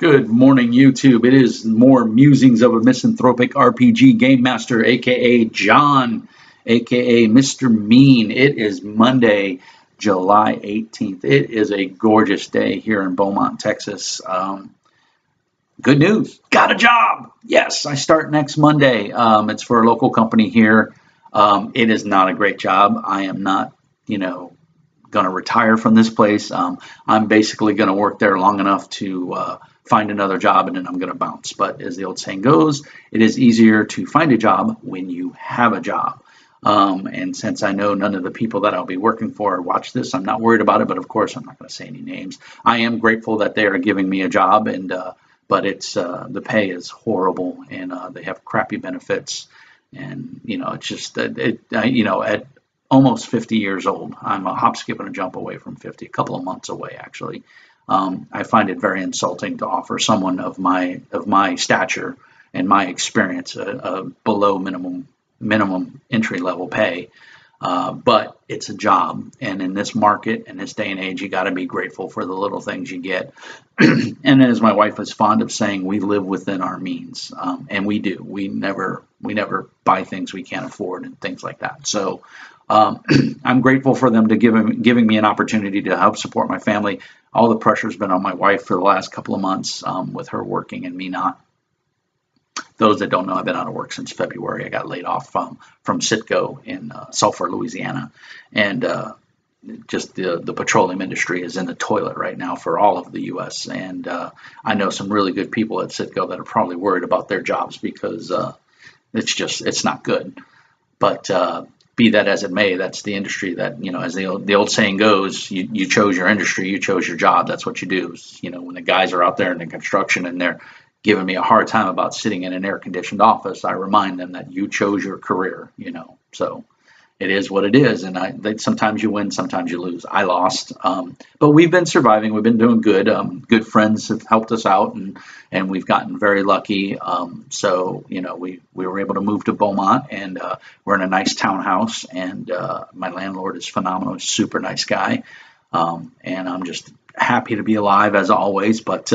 Good morning, YouTube. It is more musings of a misanthropic RPG game master, aka John, aka Mr. Mean. It is Monday, July 18th. It is a gorgeous day here in Beaumont, Texas. Good news, got a job. Yes, I start next Monday. It's for a local company here. It is not a great job. I am not, going to retire from this place. I'm basically going to work there long enough to find another job, and then I'm going to bounce. But as the old saying goes, it is easier to find a job when you have a job. And since I know none of the people that I'll be working for watch this, I'm not worried about it. But of course, I'm not going to say any names. I am grateful that they are giving me a job, but it's the pay is horrible, and they have crappy benefits. And it's just that at almost 50 years old, I'm a hop, skip, and a jump away from 50, a couple of months away actually. I find it very insulting to offer someone of my stature and my experience a below minimum entry level pay. But it's a job, and in this market, in this day and age, you got to be grateful for the little things you get. And as my wife is fond of saying, we live within our means, and we do. We never buy things we can't afford and things like that. So I'm grateful for them to giving me an opportunity to help support my family. All the pressure's been on my wife for the last couple of months, with her working and me not. Those that don't know, I've been out of work since February. I got laid off from Citgo in Sulphur, Louisiana, and just the petroleum industry is in the toilet right now for all of the U.S. And I know some really good people at Citgo that are probably worried about their jobs because it's not good. But be that as it may, that's the industry that, as the old saying goes, you chose your industry, you chose your job. That's what you do. When the guys are out there in the construction and they're giving me a hard time about sitting in an air-conditioned office, I remind them that you chose your career, So it is what it is, and sometimes you win, sometimes you lose. I lost, but we've been surviving. We've been doing good. Good friends have helped us out, and we've gotten very lucky. So we were able to move to Beaumont, and we're in a nice townhouse, and my landlord is phenomenal, super nice guy, and I'm just happy to be alive as always. But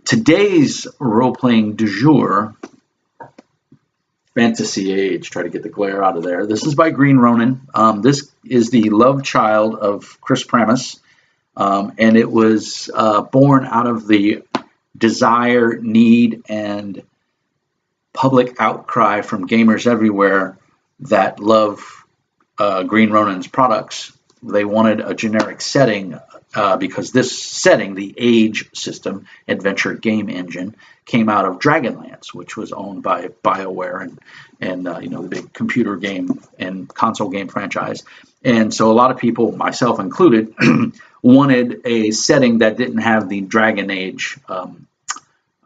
today's role-playing du jour, Fantasy Age. Try to get the glare out of there. This is by Green Ronin. This is the love child of Chris Pramis, and it was born out of the desire, need, and public outcry from gamers everywhere that love Green Ronin's products. They wanted a generic setting because this setting, the Age system, adventure game engine, came out of Dragonlance, which was owned by BioWare and the big computer game and console game franchise. And so a lot of people, myself included, wanted a setting that didn't have the Dragon Age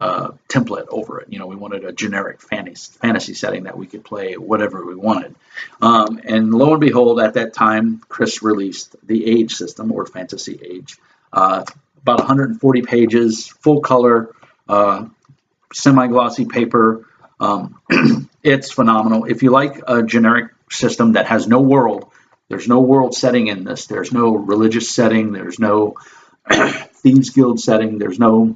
template over it. We wanted a generic fantasy setting that we could play whatever we wanted. And lo and behold, at that time, Chris released the Age system, or Fantasy Age. About 140 pages, full color, semi-glossy paper. It's phenomenal. If you like a generic system that has no world, there's no world setting in this. There's no religious setting. There's no Thieves Guild setting. There's no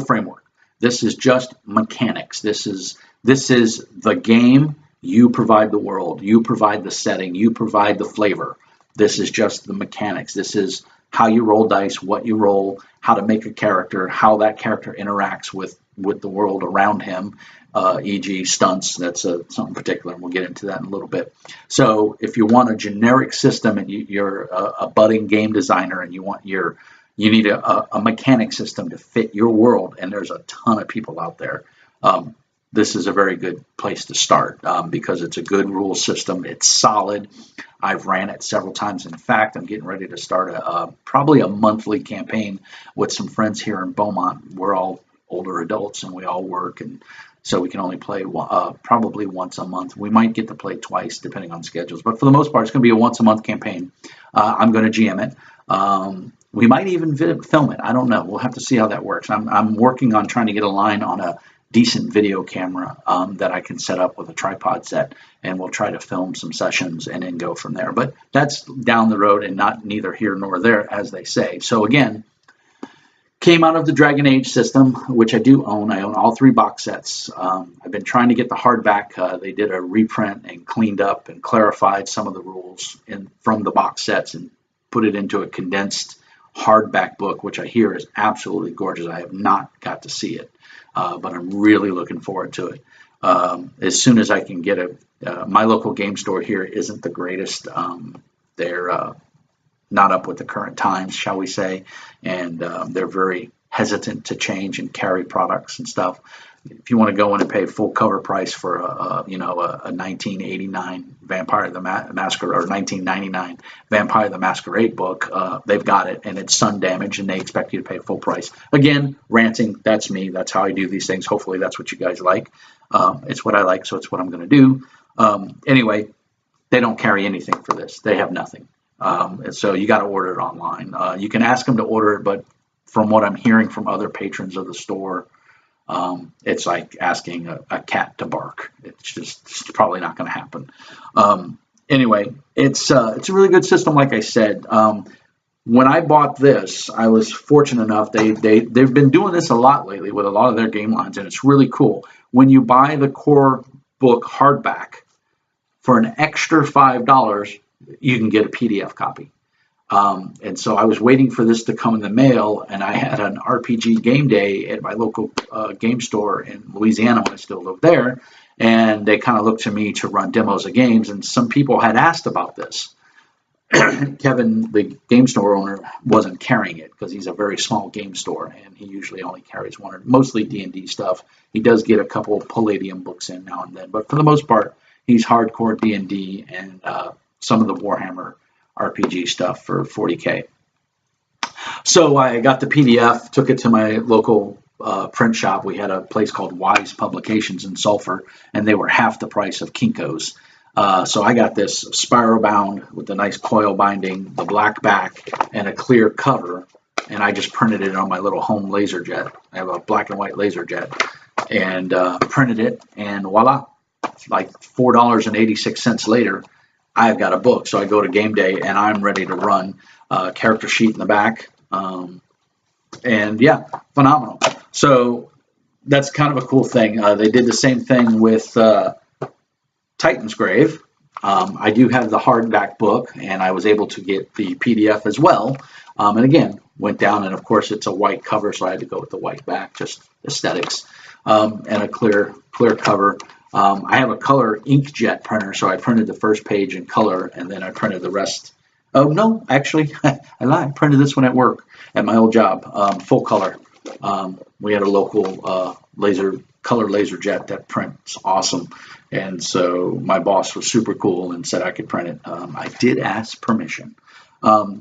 framework. This is just mechanics. This is the game. You provide the world. You provide the setting. You provide the flavor. This is just the mechanics. This is how you roll dice, what you roll, how to make a character, how that character interacts with the world around him, e.g. stunts. That's something particular, and we'll get into that in a little bit. So if you want a generic system and you're a budding game designer and you need a mechanic system to fit your world, and there's a ton of people out there, this is a very good place to start because it's a good rule system. It's solid. I've ran it several times. In fact, I'm getting ready to start probably a monthly campaign with some friends here in Beaumont. We're all older adults and we all work, and so we can only play probably once a month. We might get to play twice depending on schedules, but for the most part, it's going to be a once a month campaign. I'm going to GM it. We might even film it. I don't know. We'll have to see how that works. I'm working on trying to get a line on a decent video camera that I can set up with a tripod set, and we'll try to film some sessions and then go from there. But that's down the road and neither here nor there, as they say. So again, Came out of the Dragon Age system, which I do own. I own all 3 box sets. I've been trying to get the hardback. They did a reprint and cleaned up and clarified some of the rules from the box sets and put it into a condensed hardback book, which I hear is absolutely gorgeous. I have not got to see it, but I'm really looking forward to it. As soon as I can get it. My local game store here isn't the greatest. They're not up with the current times, shall we say, and they're very hesitant to change and carry products and stuff. If you want to go in and pay full cover price for a 1989 Vampire the Masquerade or 1999 Vampire the Masquerade book, they've got it, and it's sun damaged, and they expect you to pay full price. Again, ranting, that's me. That's how I do these things. Hopefully that's what you guys like. It's what I like, so it's what I'm going to do. Anyway, they don't carry anything for this. They have nothing. And so you got to order it online. You can ask them to order it, but from what I'm hearing from other patrons of the store, it's like asking a cat to bark. It's probably not going to happen. Anyway, it's a really good system. Like I said, when I bought this, I was fortunate enough. They've been doing this a lot lately with a lot of their game lines, and it's really cool. When you buy the core book hardback for an extra $5, you can get a PDF copy. And so I was waiting for this to come in the mail, and I had an RPG game day at my local game store in Louisiana when I still lived there, and they kind of looked to me to run demos of games, and some people had asked about this. Kevin, the game store owner, wasn't carrying it because he's a very small game store, and he usually only carries one, or mostly D&D stuff. He does get a couple of Palladium books in now and then, but for the most part, he's hardcore D&D and some of the Warhammer RPG stuff for $40K. So I got the PDF, took it to my local print shop. We had a place called Wise Publications in Sulphur, and they were half the price of Kinko's. So I got this spiral bound with a nice coil binding, the black back, and a clear cover, and I just printed it on my little home laser jet. I have a black and white laser jet, and printed it, and voila, like $4.86 later, I've got a book. So I go to game day, and I'm ready to run. Character sheet in the back, and yeah, phenomenal. So that's kind of a cool thing. They did the same thing with Titan's Grave. I do have the hardback book, and I was able to get the PDF as well. And again, went down, and of course it's a white cover, so I had to go with the white back, just aesthetics, and a clear cover. I have a color inkjet printer, so I printed the first page in color, and then I printed the rest. Oh no, actually, I lied. I printed this one at work at my old job, full color. We had a local color laser jet that prints awesome, and so my boss was super cool and said I could print it. I did ask permission.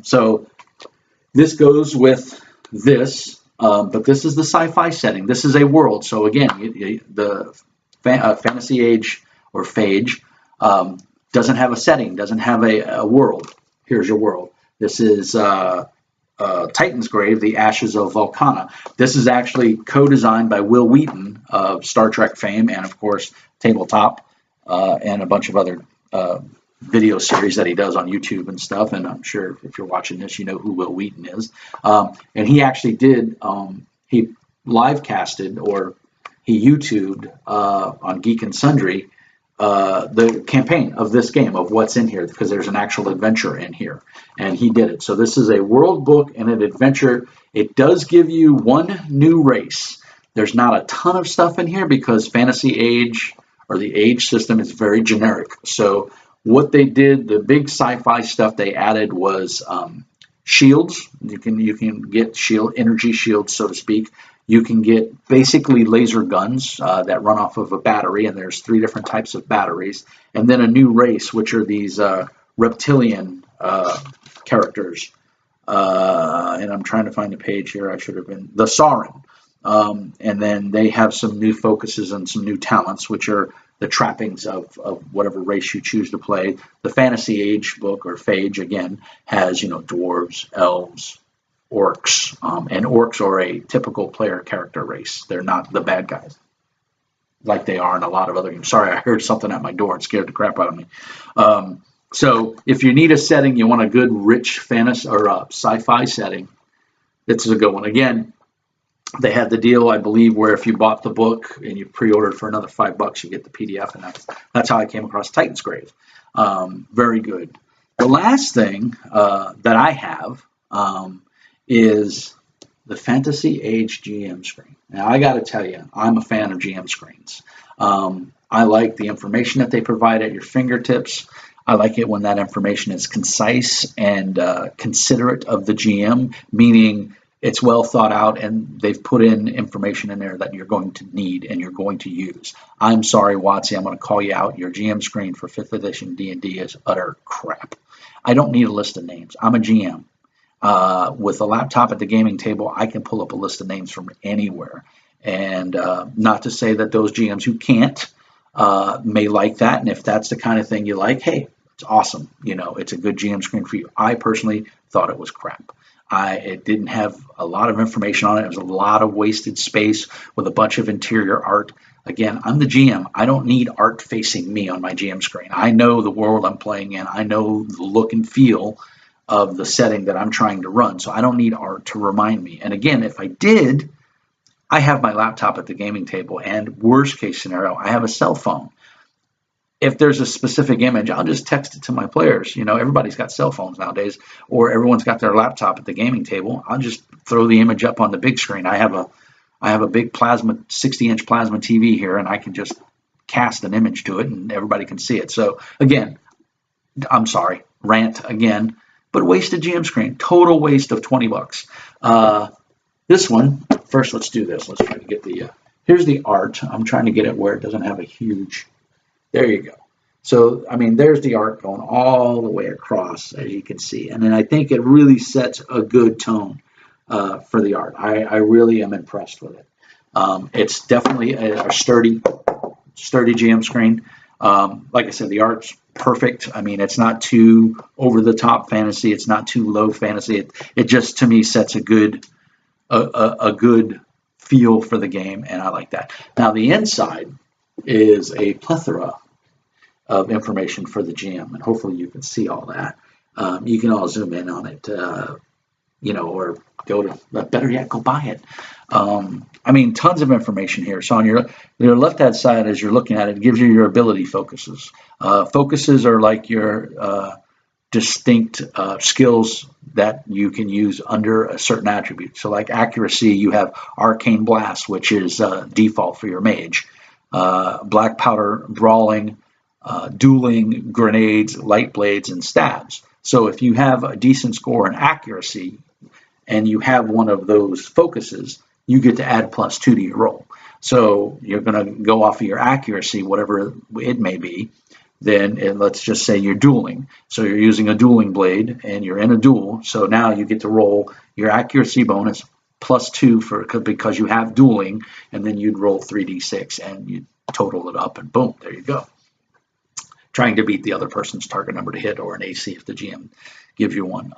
So this goes with this, but this is the sci-fi setting. This is a world. So again, the Fantasy Age or Phage doesn't have a setting, doesn't have a world. Here's your world. This is Titan's Grave, the Ashes of Vulcana. This is actually co-designed by Will Wheaton of Star Trek fame, and of course Tabletop, and a bunch of other video series that he does on YouTube and stuff. And I'm sure if you're watching this, you know who Will Wheaton is. And he actually did, he live casted, or he YouTubed on Geek and Sundry the campaign of this game, of what's in here, because there's an actual adventure in here, and he did it. So this is a world book and an adventure. It does give you one new race. There's not a ton of stuff in here because Fantasy Age, or the Age system, is very generic. So what they did, the big sci-fi stuff they added was shields. You can get energy shields, so to speak. You can get basically laser guns that run off of a battery, and there's 3 different types of batteries. And then a new race, which are these reptilian characters. And I'm trying to find the page here. I should have been the Sauron. And then they have some new focuses and some new talents, which are the trappings of whatever race you choose to play. The Fantasy Age book, or Phage, again, has, dwarves, elves, orcs, and orcs are a typical player character race. They're not the bad guys like they are in a lot of other games. Sorry, I heard something at my door and scared the crap out of me. So if you need a setting, you want a good, rich fantasy or sci-fi setting, this is a good one. Again, They had the deal, I believe, where if you bought the book and you pre-ordered for another $5, you get the PDF, and that's how I came across Titan's Grave. Very good. The last thing that I have is the Fantasy Age GM screen. Now, I got to tell you, I'm a fan of GM screens. I like the information that they provide at your fingertips. I like it when that information is concise and considerate of the GM, meaning it's well thought out and they've put in information in there that you're going to need and you're going to use. I'm sorry, Watsy, I'm going to call you out. Your GM screen for 5th edition D&D is utter crap. I don't need a list of names. I'm a GM. With a laptop at the gaming table, I can pull up a list of names from anywhere. And not to say that those GMs who can't may like that. And if that's the kind of thing you like, hey, it's awesome. You know, it's a good GM screen for you. I personally thought it was crap. It didn't have a lot of information on it. It was a lot of wasted space with a bunch of interior art. Again, I'm the GM. I don't need art facing me on my GM screen. I know the world I'm playing in. I know the look and feel of the setting that I'm trying to run. So I don't need art to remind me. And again, if I did, I have my laptop at the gaming table, and worst case scenario, I have a cell phone. If there's a specific image, I'll just text it to my players. You know, everybody's got cell phones nowadays, or everyone's got their laptop at the gaming table. I'll just throw the image up on the big screen. I have a big 60-inch plasma TV here, and I can just cast an image to it, and everybody can see it. So again, I'm sorry, rant again, but wasted GM screen, total waste of $20. This one, first, let's do this. Let's try to get here's the art. I'm trying to get it where it doesn't have a huge. There you go. So, I mean, there's the art going all the way across, as you can see. And then I think it really sets a good tone for the art. I really am impressed with it. It's definitely a sturdy GM screen. Like I said, the art's perfect. I mean, it's not too over-the-top fantasy. It's not too low fantasy. It just, to me, sets a good feel for the game, and I like that. Now, the inside is a plethora of information for the GM, and hopefully you can see all that. You can all zoom in on it, or go to, better yet, go buy it. I mean, tons of information here. So on your left-hand side, as you're looking at it, it gives you your ability focuses. Focuses are like your distinct skills that you can use under a certain attribute. So like accuracy, you have Arcane Blast, which is default for your mage. Black Powder, Brawling, Dueling, Grenades, Light Blades, and Stabs. So if you have a decent score in accuracy and you have one of those focuses, you get to add +2 to your roll. So you're going to go off of your accuracy, whatever it may be. Then let's just say you're dueling. So you're using a dueling blade and you're in a duel. So now you get to roll your accuracy bonus +2 because you have dueling, and then you'd roll 3d6 and you total it up, and boom, there you go. Trying to beat the other person's target number to hit, or an AC if the GM gives you one.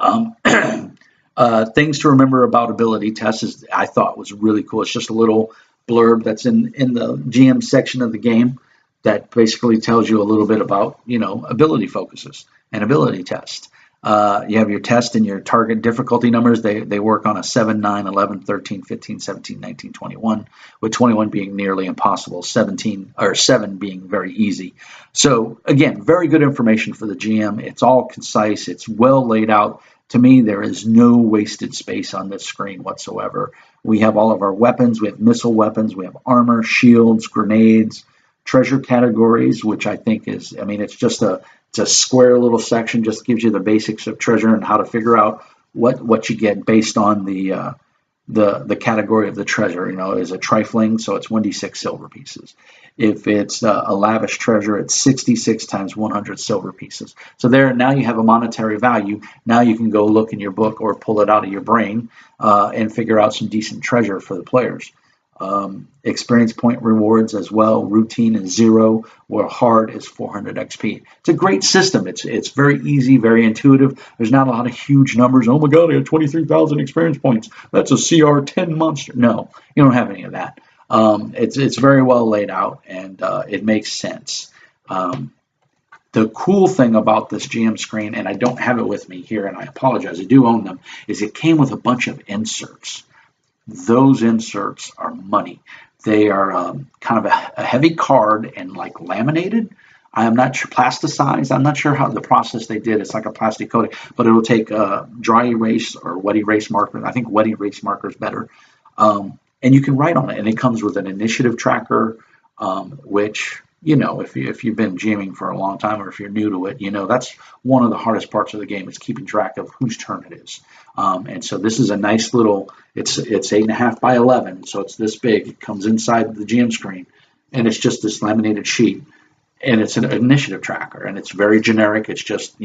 Things to remember about ability tests I thought was really cool. It's just a little blurb that's in the GM section of the game that basically tells you a little bit about, ability focuses and ability tests. You have your test and your target difficulty numbers. They work on a 7, 9, 11, 13, 15, 17, 19, 21, with 21 being nearly impossible, 7 being very easy. So again, very good information for the GM. It's all concise. It's well laid out. To me, there is no wasted space on this screen whatsoever. We have all of our weapons. We have missile weapons. We have armor, shields, grenades, treasure categories, which I think is, it's just it's a square little section, just gives you the basics of treasure and how to figure out what you get based on the category of the treasure. Is it trifling? So it's 1d6 silver pieces. If it's a lavish treasure, it's 66 times 100 silver pieces. So now you have a monetary value. Now you can go look in your book or pull it out of your brain and figure out some decent treasure for the players. Experience point rewards as well. Routine is 0, where hard is 400 XP. It's a great system. It's very easy, very intuitive. There's not a lot of huge numbers. Oh my God, I got 23,000 experience points. That's a CR 10 monster. No, you don't have any of that. It's very well laid out, and it makes sense. The cool thing about this GM screen, and I don't have it with me here, and I apologize, I do own them, is it came with a bunch of inserts. those inserts are money. They are kind of a heavy card and like laminated. I am not sure, plasticized. I'm not sure how the process they did. It's like a plastic coating, but it'll take dry erase or wet erase marker. I think wet erase marker is better. And you can write on it, and it comes with an initiative tracker, which, if you've been GMing for a long time or if you're new to it, that's one of the hardest parts of the game is keeping track of whose turn it is. And so this is a nice little, it's 8.5 by 11, so it's this big. It comes inside the GM screen, and it's just this laminated sheet. And it's an initiative tracker, and it's very generic. It's just,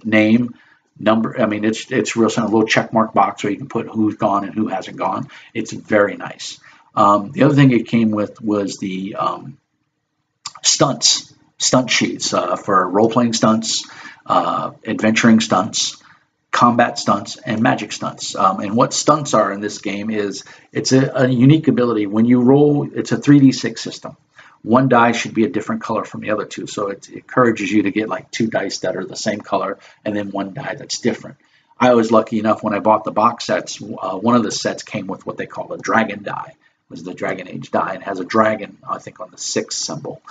name, number. I mean, it's real simple, a little check mark box where you can put who's gone and who hasn't gone. It's very nice. The other thing it came with was the stunt sheets for role-playing stunts, adventuring stunts, combat stunts, and magic stunts. And what stunts are in this game is it's a unique ability. When you roll, it's a 3d6 system. One die should be a different color from the other two. So it encourages you to get like 2 dice that are the same color and then 1 die that's different. I was lucky enough when I bought the box sets, one of the sets came with what they call a dragon die. It was the Dragon Age die, and has a dragon, I think, on the 6 symbol.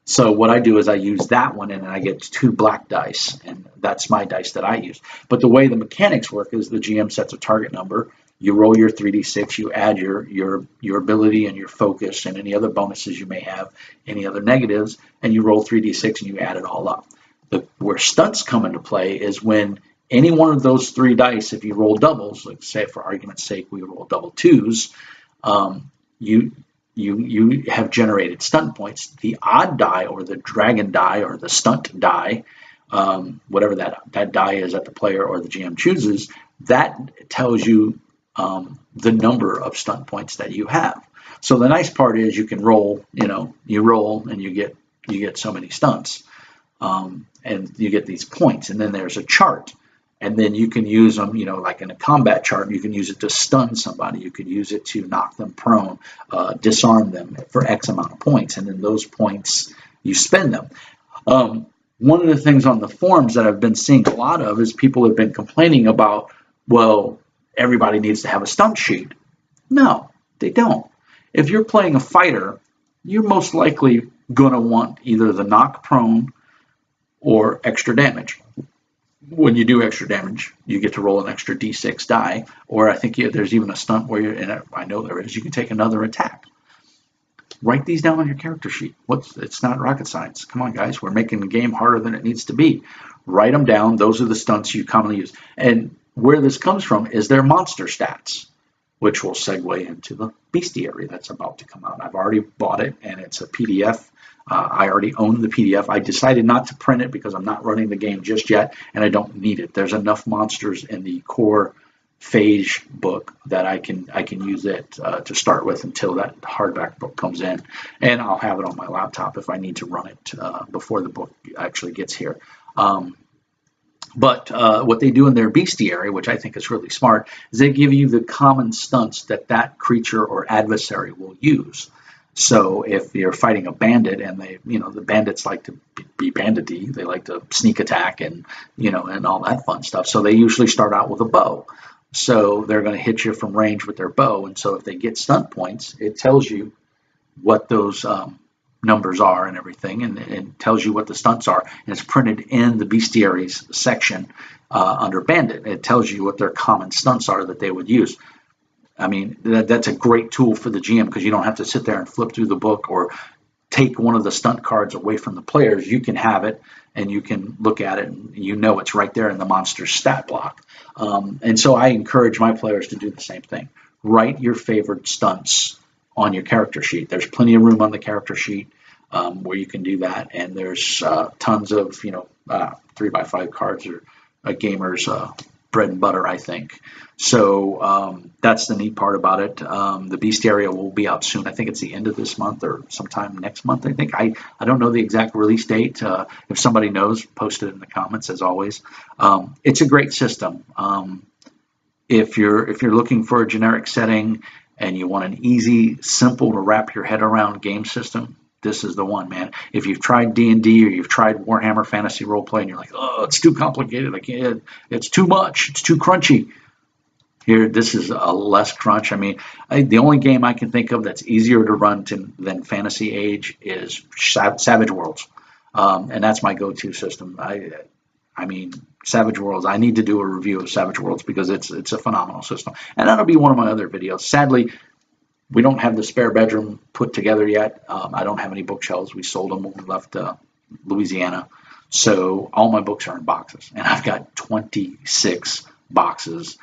So what I do is I use that one, and I get 2 black dice, and that's my dice that I use. But the way the mechanics work is the GM sets a target number. You roll your 3d6, you add your ability and your focus and any other bonuses you may have, any other negatives, and you roll 3d6 and you add it all up. Where stunts come into play is when any one of those 3 dice, if you roll doubles, like say for argument's sake we roll double 2s, you have generated stunt points. The odd die or the dragon die or the stunt die, whatever that die is that the player or the GM chooses, that tells you the number of stunt points that you have. So the nice part is you can roll, you roll and you get so many stunts, and you get these points, and then there's a chart, and then you can use them, like in a combat chart, you can use it to stun somebody, you could use it to knock them prone, disarm them for X amount of points, and then those points you spend them. One of the things on the forums that I've been seeing a lot of is people have been complaining about, well, everybody needs to have a stunt sheet. No, they don't. If you're playing a fighter, you're most likely going to want either the knock prone or extra damage. When you do extra damage, you get to roll an extra d6 die, or I think there's even a stunt where and I know there is, you can take another attack. Write these down on your character sheet. It's not rocket science. Come on, guys. We're making the game harder than it needs to be. Write them down. Those are the stunts you commonly use. And where this comes from is their monster stats, which will segue into the bestiary that's about to come out. I've already bought it, and it's a PDF. I already own the PDF. I decided not to print it because I'm not running the game just yet, and I don't need it. There's enough monsters in the core Phage book that I can use it to start with until that hardback book comes in, and I'll have it on my laptop if I need to run it before the book actually gets here. But what they do in their bestiary, which I think is really smart, is they give you the common stunts that creature or adversary will use. So if you're fighting a bandit, and the bandits like to be bandity, they like to sneak attack and all that fun stuff. So they usually start out with a bow. So they're going to hit you from range with their bow. And so if they get stunt points, it tells you what those numbers are and everything, and it tells you what the stunts are, and it's printed in the bestiaries section under bandit. It tells you what their common stunts are that they would use. I mean, that's a great tool for the GM because you don't have to sit there and flip through the book or take one of the stunt cards away from the players. You can have it and you can look at it, and it's right there in the monster stat block. And so I encourage my players to do the same thing. Write your favorite stunts on your character sheet. There's plenty of room on the character sheet where you can do that, and there's tons of 3x5 cards are a gamer's bread and butter, I think. So that's the neat part about it. The bestiary will be out soon. I think it's the end of this month or sometime next month. I think I don't know the exact release date. If somebody knows, post it in the comments as always. It's a great system. If you're looking for a generic setting and you want an easy, simple to wrap your head around game system, this is the one, man. If you've tried D&D or you've tried Warhammer Fantasy Roleplay and you're like, oh, it's too complicated, I can't, it's too much, it's too crunchy, Here, this is a less crunch. I mean, the only game I can think of that's easier to run than Fantasy Age is Savage Worlds, and that's my go-to system. I mean, Savage Worlds. I need to do a review of Savage Worlds because it's a phenomenal system, and that'll be one of my other videos. Sadly, we don't have the spare bedroom put together yet. I don't have any bookshelves. We sold them when we left Louisiana, so all my books are in boxes, and I've got 26 boxes,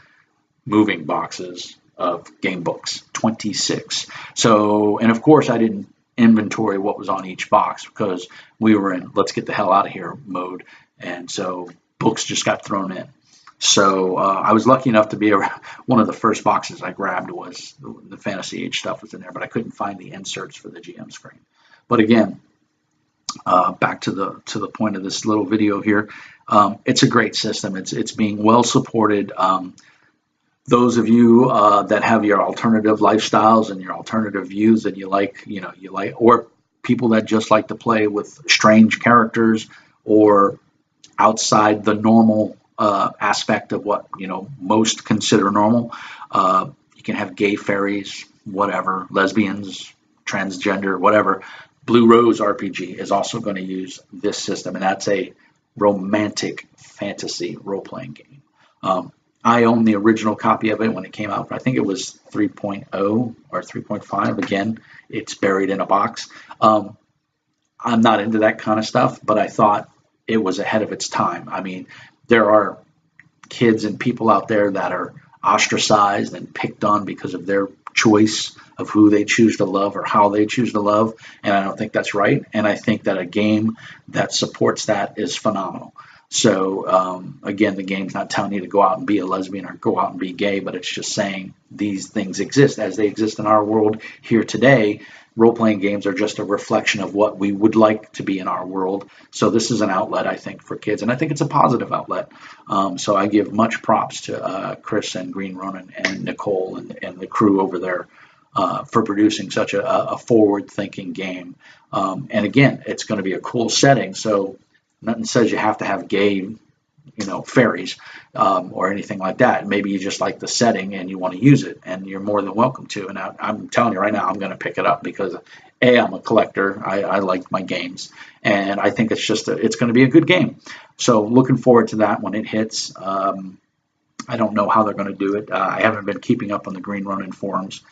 moving boxes of game books, 26. So, and of course, I didn't inventory what was on each box because we were in let's get the hell out of here mode, and so books just got thrown in. So I was lucky enough to be one of the first boxes I grabbed was the Fantasy Age stuff was in there, but I couldn't find the inserts for the GM screen. But again, back to the point of this little video here, it's a great system. It's being well supported. Those of you that have your alternative lifestyles and your alternative views that you like, or people that just like to play with strange characters or outside the normal aspect of what most consider normal. You can have gay fairies, whatever, lesbians, transgender, whatever. Blue Rose RPG is also going to use this system, and that's a romantic fantasy role-playing game. I own the original copy of it when it came out. I think it was 3.0 or 3.5. Again, it's buried in a box. I'm not into that kind of stuff, but I thought it was ahead of its time. I mean, there are kids and people out there that are ostracized and picked on because of their choice of who they choose to love or how they choose to love, and I don't think that's right. And I think that a game that supports that is phenomenal. So again, the game's not telling you to go out and be a lesbian or go out and be gay, but it's just saying these things exist as they exist in our world here today. Role-playing games are just a reflection of what we would like to be in our world. So this is an outlet, I think, for kids, and I think it's a positive outlet. So I give much props to Chris and Green Ronin and Nicole and the crew over there for producing such a forward-thinking game. And again, it's going to be a cool setting. So nothing says you have to have gay, fairies or anything like that. Maybe you just like the setting and you want to use it, and you're more than welcome to. And I'm telling you right now, I'm going to pick it up because I'm a collector. I like my games, and I think it's going to be a good game. So looking forward to that when it hits. I don't know how they're going to do it. I haven't been keeping up on the Green Ronin forums.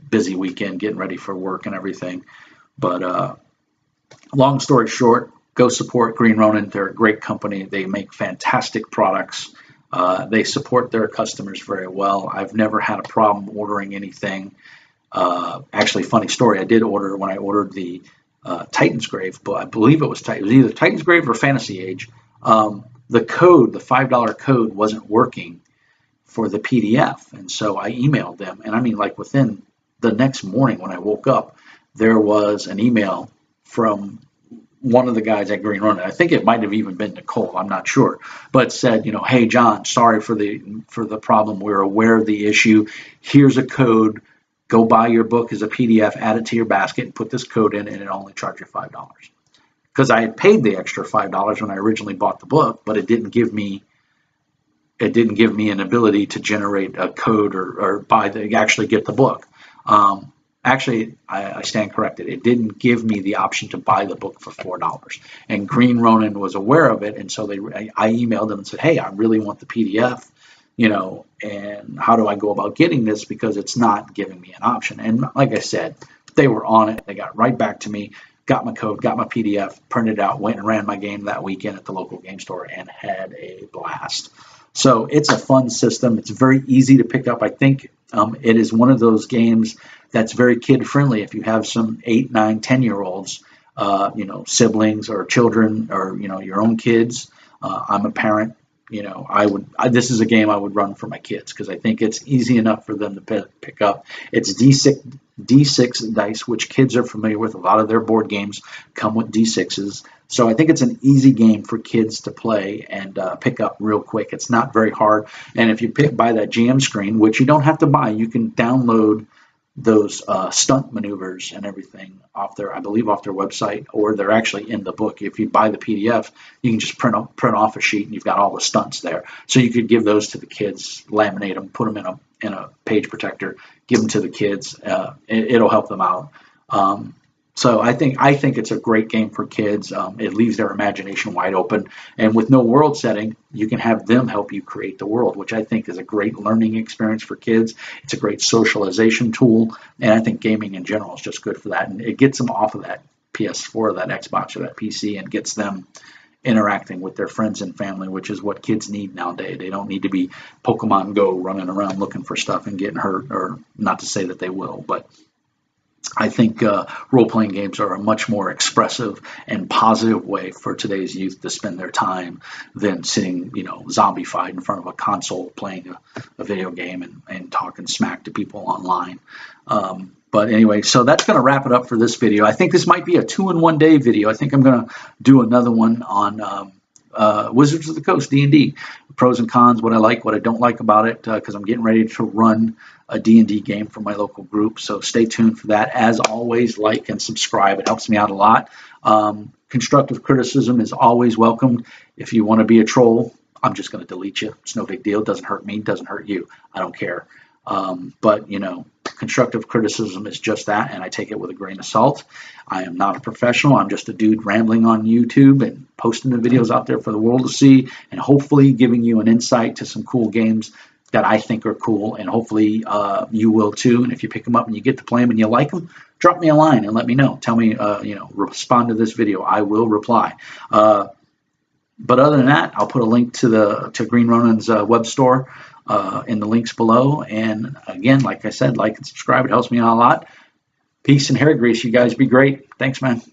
Busy weekend, getting ready for work and everything. But long story short, go support Green Ronin. They're a great company. They make fantastic products. They support their customers very well. I've never had a problem ordering anything. Actually, funny story, I did order when I ordered the Titan's Grave, but I believe it was either Titan's Grave or Fantasy Age. The code, the $5 code, wasn't working for the PDF, and so I emailed them. And I mean, like within the next morning when I woke up, there was an email from one of the guys at Green Ronin. I think it might have even been Nicole. I'm not sure, but said, hey John, sorry for the problem. We're aware of the issue. Here's a code. Go buy your book as a PDF, add it to your basket, and put this code in, and it only charge you $5. Because I had paid the extra $5 when I originally bought the book, but it didn't give me an ability to generate a code or actually get the book. Actually, I stand corrected. It didn't give me the option to buy the book for $4. And Green Ronin was aware of it, and so I emailed them and said, hey, I really want the PDF, and how do I go about getting this, because it's not giving me an option. And like I said, they were on it. They got right back to me, got my code, got my PDF, printed it out, went and ran my game that weekend at the local game store and had a blast. So it's a fun system. It's very easy to pick up. I think it is one of those games that's very kid friendly. If you have some 8, 9, 10-year-olds, siblings or children, or your own kids. I'm a parent. This is a game I would run for my kids because I think it's easy enough for them to pick up. It's D6 dice, which kids are familiar with. A lot of their board games come with D6s. So I think it's an easy game for kids to play and pick up real quick. It's not very hard. And if you buy that GM screen, which you don't have to buy, you can download those stunt maneuvers and everything off their, I believe, off their website, or they're actually in the book. If you buy the PDF, you can just print off a sheet and you've got all the stunts there. So you could give those to the kids, laminate them, put them in a page protector, give them to the kids. It'll help them out. So I think it's a great game for kids. It leaves their imagination wide open, and with no world setting, you can have them help you create the world, which I think is a great learning experience for kids. It's a great socialization tool, and I think gaming in general is just good for that. And it gets them off of that PS4, or that Xbox, or that PC, and gets them interacting with their friends and family, which is what kids need nowadays. They don't need to be Pokemon Go running around looking for stuff and getting hurt, or not to say that they will, but I think role-playing games are a much more expressive and positive way for today's youth to spend their time than sitting, zombie-fied in front of a console playing a video game and talking smack to people online. But anyway, so that's going to wrap it up for this video. I think this might be a 2-in-1 day video. I think I'm going to do another one on Wizards of the Coast, D&D, pros and cons, what I like, what I don't like about it, because I'm getting ready to run a D&D game for my local group. So stay tuned for that. As always, like and subscribe. It helps me out a lot. Constructive criticism is always welcomed. If you want to be a troll, I'm just going to delete you. It's no big deal. It doesn't hurt me. It doesn't hurt you. I don't care. But constructive criticism is just that, and I take it with a grain of salt. I am not a professional. I'm just a dude rambling on YouTube and posting the videos out there for the world to see, and hopefully giving you an insight to some cool games that I think are cool, and hopefully you will too. And if you pick them up and you get to play them and you like them, drop me a line and let me know. Tell me, respond to this video. I will reply. But other than that, I'll put a link to Green Ronin's web store in the links below. And again, like I said, like and subscribe. It helps me out a lot. Peace and hair grease. You guys be great. Thanks, man.